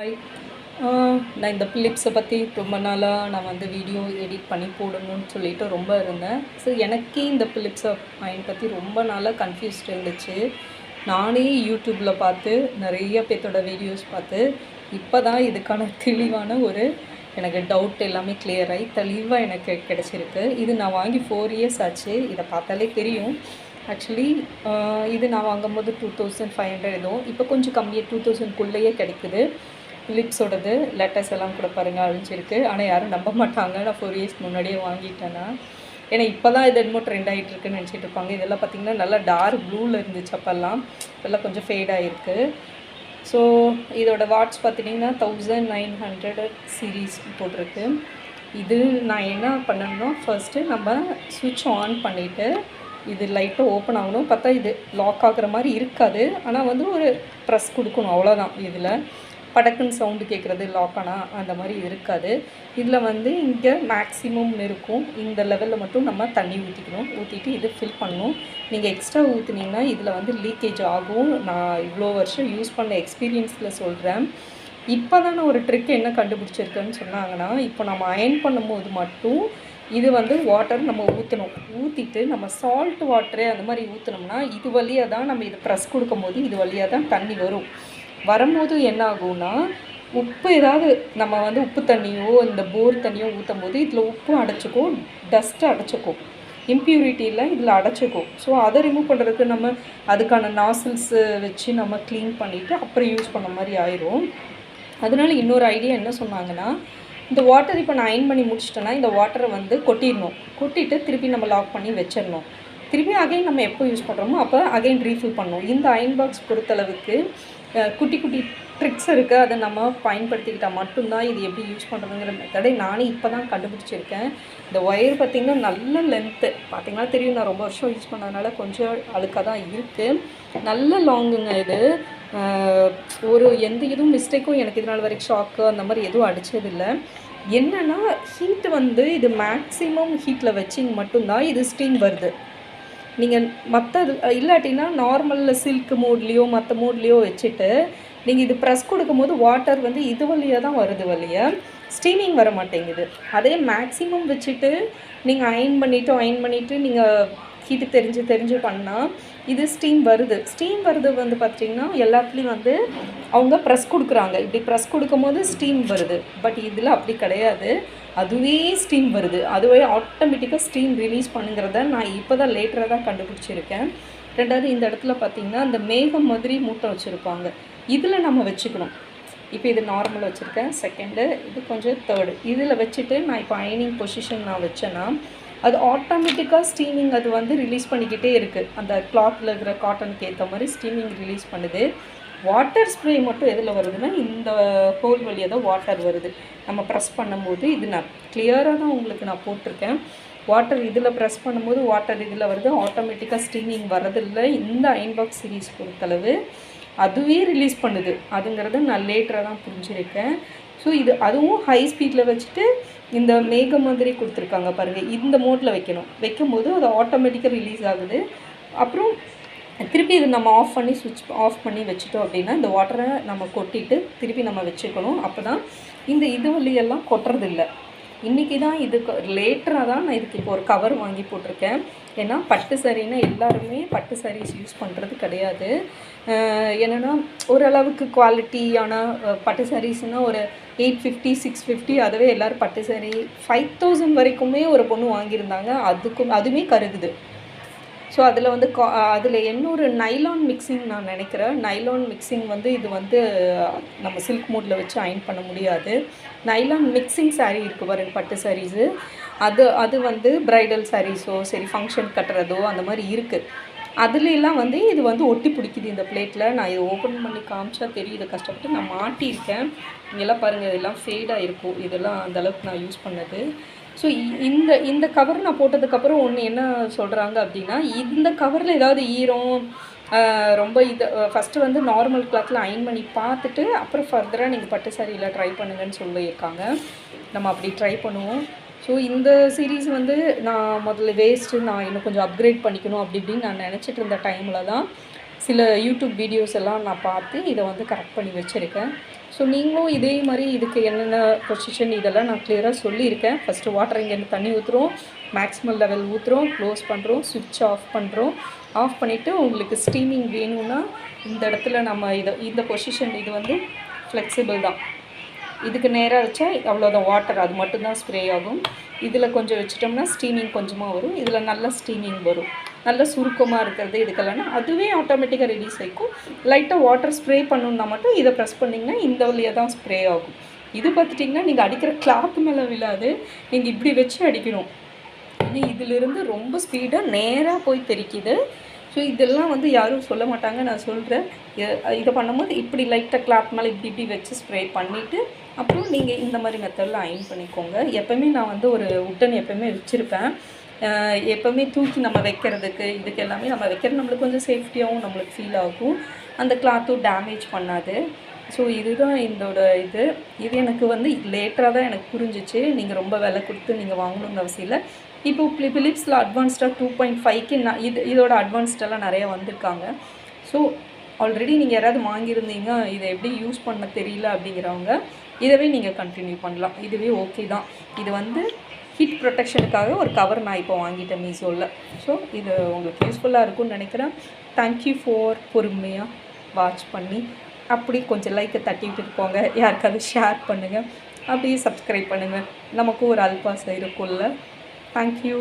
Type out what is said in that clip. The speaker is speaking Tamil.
ஹாய். நான் இந்த பிலிப்ஸை பற்றி ரொம்ப நாளாக நான் வந்து வீடியோ எடிட் பண்ணி போடணும்னு சொல்லிட்டு ரொம்ப இருந்தேன். ஸோ எனக்கே இந்த பிலிப்ஸை பற்றி ரொம்ப நாளாக கன்ஃபியூஸ்ட் இருந்துச்சு. நானே யூடியூப்பில் பார்த்து நிறைய பேர்த்தோட வீடியோஸ் பார்த்து இப்போ தான் இதுக்கான தெளிவான ஒரு எனக்கு டவுட் எல்லாமே கிளியர் ஆகி தெளிவாக எனக்கு கிடச்சிருக்கு. இது நான் வாங்கி 4 இயர்ஸ் ஆச்சு. இதை பார்த்தாலே தெரியும். ஆக்சுவலி இது நான் வாங்கும்போது 2500 ஏதோ, இப்போ கொஞ்சம் கம்மியாக 2000க்குள்ளேயே கிடைக்குது. பிலிப்ஸோடது லெட்டர்ஸ் எல்லாம் கூட பாருங்கள் அழிஞ்சிருக்கு. ஆனால் யாரும் நம்ப மாட்டாங்க நான் 4 இயர்ஸ்க்கு முன்னாடியே வாங்கிட்டேன்னா. ஏன்னா இப்போ தான் இது என்னமோ ட்ரெண்ட் ஆகிட்டு இருக்குன்னு நினச்சிட்டு இருப்பாங்க. இதெல்லாம் பார்த்திங்கன்னா நல்லா டார்க் ப்ளூவில் இருந்துச்சு அப்போல்லாம். இப்போல்லாம் கொஞ்சம் ஃபேட் ஆகிருக்கு. ஸோ இதோட வாட்ஸ் பார்த்திங்கன்னா 1900 சீரீஸ் போட்டிருக்கு. இது நான் என்ன பண்ணணும்னா ஃபர்ஸ்ட்டு நம்ம சுவிட்ச் ஆன் பண்ணிவிட்டு இது லைட்டாக ஓப்பன் ஆகணும். பார்த்தா இது லாக் ஆகுற மாதிரி இருக்காது. ஆனால் வந்து ஒரு ப்ரெஸ் கொடுக்கணும், அவ்வளோதான். இதில் படக்குன்னு சவுண்டு கேட்குறது லாக் ஆனால் அந்த மாதிரி இருக்காது. இதில் வந்து இங்கே மேக்ஸிமம் இருக்கும். இந்த லெவலில் மட்டும் நம்ம தண்ணி ஊற்றிக்கணும். ஊற்றிட்டு இது ஃபில் பண்ணணும். நீங்கள் எக்ஸ்ட்ரா ஊற்றுனீங்கன்னா இதில் வந்து லீக்கேஜ் ஆகும். நான் இவ்வளோ வருஷம் யூஸ் பண்ண எக்ஸ்பீரியன்ஸில் சொல்கிறேன். இப்போ தான் நான் ஒரு ட்ரிக் என்ன கண்டுபிடிச்சிருக்கேன்னு சொன்னாங்கன்னா, இப்போ நம்ம அயர்ன் பண்ணும்போது மட்டும் இது வந்து வாட்டர் நம்ம ஊற்றணும். ஊற்றிட்டு நம்ம சால்ட் வாட்டரு அந்த மாதிரி ஊற்றினோம்னா இது வழியாக தான் நம்ம இது ப்ரெஸ் கொடுக்கும்போது இது வழியாக தான் தண்ணி வரும். வரும்போது என்ன ஆகும்னா, உப்பு ஏதாவது நம்ம வந்து உப்பு தண்ணியோ இந்த போர் தண்ணியோ ஊற்றும் போது இதில் உப்பும் அடைச்சிக்கும், டஸ்ட்டு அடைச்சிக்கும், இம்ப்யூரிட்டியில் இதில் அடைச்சிக்கும். ஸோ அதை ரிமூவ் பண்ணுறதுக்கு நம்ம அதுக்கான நாசில்ஸு வச்சு நம்ம க்ளீன் பண்ணிவிட்டு அப்புறம் யூஸ் பண்ண மாதிரி ஆயிரும். அதனால இன்னொரு ஐடியா என்ன சொன்னாங்கன்னா, இந்த வாட்டர் இப்போ நான் அயர்ன் பண்ணி முடிச்சிட்டேன்னா இந்த வாட்டரை வந்து கொட்டிடணும். கொட்டிட்டு திருப்பி நம்ம லாக் பண்ணி வச்சிடணும். திருப்பி அகைன் நம்ம எப்போ யூஸ் பண்ணுறோமோ அப்போ அகைன் ரீஃபில் பண்ணணும். இந்த அயர்ன் பாக்ஸ் பொறுத்தளவுக்கு குட்டி குட்டி ட்ரிக்ஸ் இருக்குது. அதை நம்ம பயன்படுத்திக்கிட்டால் மட்டும்தான் இது எப்படி யூஸ் பண்ணுறதுங்கிற மெத்தடை நானே இப்போ தான் கண்டுபிடிச்சிருக்கேன். இந்த ஒயர் பார்த்திங்கன்னா நல்ல லென்த்து பார்த்திங்கன்னா தெரியும். நான் ரொம்ப வருஷம் யூஸ் பண்ணதுனால கொஞ்சம் அழுக்காக தான் இருக்குது. நல்ல லாங்குங்க இது. ஒரு எந்த இதுவும் மிஸ்டேக்கும் எனக்கு இதனால் வரைக்கும் ஷாக்கு அந்த மாதிரி எதுவும் அடித்ததில்லை. என்னென்னா ஹீட்டு வந்து இது மேக்ஸிமம் ஹீட்டில் வச்சிங்க மட்டும்தான் இது ஸ்டீம் வருது. நீங்கள் மற்ற இல்லாட்டினா நார்மலில் சில்க் மோட்லேயோ மற்ற மோட்லேயோ வச்சுட்டு நீங்கள் இது ப்ரெஸ் கொடுக்கும்போது வாட்டர் வந்து இது வழியாக தான் வருது வழியாக, ஸ்டீமிங் வர மாட்டேங்குது. அதே மேக்ஸிமம் வச்சுட்டு நீங்கள் அயர்ன் பண்ணிவிட்டு நீங்கள் ஹீட்டு தெரிஞ்சு பண்ணால் இது ஸ்டீம் வருது வந்து பார்த்திங்கன்னா எல்லாத்துலேயும் வந்து அவங்க ப்ரெஸ் கொடுக்குறாங்க. இப்படி ப்ரெஸ் கொடுக்கும்போது ஸ்டீம் வருது. பட் இதில் அப்படி கிடையாது. அதுவே ஸ்டீம் வருது. அதுவே ஆட்டோமேட்டிக்காக ஸ்டீம் ரிலீஸ் பண்ணுங்கிறத நான் இப்போ தான் லேட்டராக தான் கண்டுபிடிச்சிருக்கேன். ரெண்டாவது இந்த இடத்துல பார்த்திங்கன்னா அந்த மேகம் மாதிரி மூட்டை வச்சுருப்பாங்க. இதில் நம்ம வச்சுக்கணும். இப்போ இது நார்மல் வச்சுருக்கேன், செகண்டு, இது கொஞ்சம் தேர்டு. இதில் வச்சுட்டு நான் இப்போ அயனிங் பொசிஷன் நான் வச்சேன்னா அது ஆட்டோமேட்டிக்காக ஸ்டீமிங் அது வந்து ரிலீஸ் பண்ணிக்கிட்டே இருக்குது. அந்த கிளாத்தில் இருக்கிற காட்டனுக்கு ஏற்ற மாதிரி ஸ்டீமிங் ரிலீஸ் பண்ணுது. வாட்டர் ஸ்ப்ரே மட்டும் எதில் வருதுன்னா இந்த ஹோல் வழியாக தான் வாட்டர் வருது. நம்ம ப்ரெஸ் பண்ணும்போது இது நான் கிளியராக தான் உங்களுக்கு நான் போட்டிருக்கேன். வாட்டர் இதில் ப்ரெஸ் பண்ணும்போது வாட்டர் இதில் வருது. ஆட்டோமேட்டிக்காக ஸ்டீமிங் வரதில்லை. இந்த அயர்ன் பாக்ஸ் சீரீஸ் பொறுத்தளவு அதுவே ரிலீஸ் பண்ணுது. அதுங்கிறத நான் லேட்டராக தான் புரிஞ்சுருக்கேன். ஸோ இது அதுவும் ஹை ஸ்பீடில் வச்சுட்டு இந்த மேகம் மாதிரி கொடுத்துருக்காங்க பாருங்கள். இந்த மோட்டில் வைக்கும்போது அது ஆட்டோமேட்டிக்காக ரிலீஸ் ஆகுது. அப்புறம் திருப்பி இது நம்ம சுவிட்ச் ஆஃப் பண்ணி வச்சுட்டோம் அப்படின்னா இந்த வாட்டரை நம்ம கொட்டிட்டு திருப்பி நம்ம வச்சுக்கணும். அப்போ தான் இந்த இது வழியெல்லாம் கொட்டுறதில்லை. இன்றைக்கி தான் இதுக்கு லேட்டராக தான் நான் இதுக்கு இப்போ ஒரு கவர் வாங்கி போட்டிருக்கேன். ஏன்னா பட்டு சாரீன்னா எல்லாருமே பட்டு சாரீஸ் யூஸ் பண்ணுறது கிடையாது. என்னென்னா ஓரளவுக்கு குவாலிட்டியான பட்டு சாரீஸ்னால் ஒரு 850 650, அதுவே எல்லோரும் பட்டு சாரீ 5000 வரைக்குமே ஒரு பொண்ணு வாங்கியிருந்தாங்க. அதுவுமே கருகுது. ஸோ அதில் வந்து அதில் இன்னொரு நைலான் மிக்சிங் நான் நினைக்கிறேன். நைலான் மிக்சிங் வந்து இது வந்து நம்ம சில்க் மோடில் வச்சு அயர்ன் பண்ண முடியாது. நைலான் மிக்சிங் சாரீ இருக்குது பாருங்கள் பட்டு சாரீஸு. அது வந்து ப்ரைடல் சாரீஸோ சரி ஃபங்க்ஷன் கட்டுறதோ அந்த மாதிரி இருக்குது. அதுலெலாம் வந்து இது வந்து ஒட்டி பிடிக்குது இந்த பிளேட்டில். நான் இதை ஓப்பன் பண்ணி காமிச்சா தெரியுது. கஷ்டப்பட்டு நான் மாட்டியிருக்கேன். இங்கெல்லாம் பாருங்கள் இதெல்லாம் ஃபேடாக இருக்கும். இதெல்லாம் அந்தளவுக்கு நான் யூஸ் பண்ணது. ஸோ இந்த கவர் நான் போட்டதுக்கப்புறம் ஒன்று என்ன சொல்கிறாங்க அப்படின்னா, இந்த கவரில் ஏதாவது ஈரம் ரொம்ப இது ஃபஸ்ட்டு வந்து நார்மல் கிளாத்தில் அயர்ன் பண்ணி பார்த்துட்டு அப்புறம் ஃபர்தராக நீங்கள் பட்டு சாரியில் ட்ரை பண்ணுங்கன்னு சொல்லியிருக்காங்க. நம்ம அப்படி ட்ரை பண்ணுவோம். ஸோ இந்த சீரீஸ் வந்து நான் முதல்ல நான் இன்னும் கொஞ்சம் அப்கிரேட் பண்ணிக்கணும் அப்படி இப்படின்னு நான் நினச்சிட்டு இருந்த டைமில் தான் சில யூடியூப் வீடியோஸ் எல்லாம் நான் பார்த்து இதை வந்து கரெக்ட் பண்ணி வச்சுருக்கேன். ஸோ நீங்களும் இதே மாதிரி இதுக்கு என்னென்ன பொசிஷன் இதெல்லாம் நான் கிளியராக சொல்லியிருக்கேன். ஃபஸ்ட்டு வாட்டர் இங்கேருந்து தண்ணி ஊற்றுறோம், மேக்ஸிமம் லெவல் ஊற்றுறோம், க்ளோஸ் பண்ணுறோம், சுவிட்ச் ஆஃப் பண்ணுறோம். ஆஃப் பண்ணிவிட்டு உங்களுக்கு ஸ்டீமிங் வேணும்னா இந்த இடத்துல நம்ம இந்த பொசிஷன் இது வந்து ஃப்ளெக்சிபிள் தான். இதுக்கு நேராக வச்சா அவ்வளோதான், வாட்டர் அது மட்டும்தான் ஸ்ப்ரே ஆகும். இதில் கொஞ்சம் வச்சிட்டோம்னா ஸ்டீமிங் கொஞ்சமாக வரும். இதில் நல்ல ஸ்டீமிங் வரும். நல்ல சுருக்கமாக இருக்கிறது இதுக்கெல்லாம்னா அதுவே ஆட்டோமேட்டிக்காக ரெடியூஸ் ஆகிக்கும். லைட்டாக வாட்டர் ஸ்ப்ரே பண்ணணுன்னா மட்டும் இதை ப்ரெஸ் பண்ணிங்கன்னா இந்த வழியாக தான் ஸ்ப்ரே ஆகும். இது பார்த்துட்டிங்கன்னா நீங்கள் அடிக்கிற கிளாத் மேலே விழாது, நீங்கள் இப்படி வச்சு அடிக்கணும். ஏன்னா இதிலிருந்து ரொம்ப ஸ்பீடாக நேராக போய் தெரிக்குது. ஸோ இதெல்லாம் வந்து யாரும் சொல்ல மாட்டாங்க, நான் சொல்கிறேன். இதை பண்ணும்போது இப்படி லைட்டாக கிளாத் மேலே இப்படி வச்சு ஸ்ப்ரே பண்ணிவிட்டு அப்புறம் நீங்கள் இந்த மாதிரி மெத்தடில் அயன் பண்ணிக்கோங்க. எப்போவுமே நான் வந்து ஒரு உட்டன் எப்போவுமே வச்சுருப்பேன். எப்போவுமே தூக்கி நம்ம வைக்கிறதுக்கு இதுக்கு எல்லாமே நம்ம வைக்கிறது நம்மளுக்கு கொஞ்சம் சேஃப்டியாகவும் நம்மளுக்கு ஃபீல் ஆகும். அந்த கிளாத்தும் டேமேஜ் பண்ணாது. ஸோ இதுதான் இது எனக்கு வந்து லேட்டராக தான் எனக்கு புரிஞ்சிச்சு. நீங்கள் ரொம்ப விலை கொடுத்து நீங்கள் வாங்கணுங்கிற அவசியம் இல்லை. இப்போ பிலிப்ஸில் அட்வான்ஸ்டாக 2.5க்கு இதோட அட்வான்ஸ்டெல்லாம் நிறையா வந்திருக்காங்க. ஸோ ஆல்ரெடி நீங்கள் யாராவது வாங்கியிருந்தீங்க, இதை எப்படி யூஸ் பண்ண தெரியல அப்படிங்கிறவங்க இதவே நீங்கள் கண்டினியூ பண்ணலாம். இதுவே ஓகே தான். இது வந்து ஹீட் ப்ரொடெக்ஷனுக்காக ஒரு கவர் நான் இப்போ வாங்கிட்டேன் மீஷோவில். ஸோ இது உங்களுக்கு யூஸ்ஃபுல்லாக இருக்கும்னு நினைக்கிறேன். தேங்க்யூ ஃபார் பொறுமையாக வாட்ச் பண்ணி அப்படி கொஞ்சம் லைக்கை தட்டி விட்டுட்டு போங்க. யாருக்காவது ஷேர் பண்ணுங்கள், அப்படியே சப்ஸ்கிரைப் பண்ணுங்கள். நமக்கும் ஒரு அல்பாசை இருக்கும்ல. தேங்க்யூ.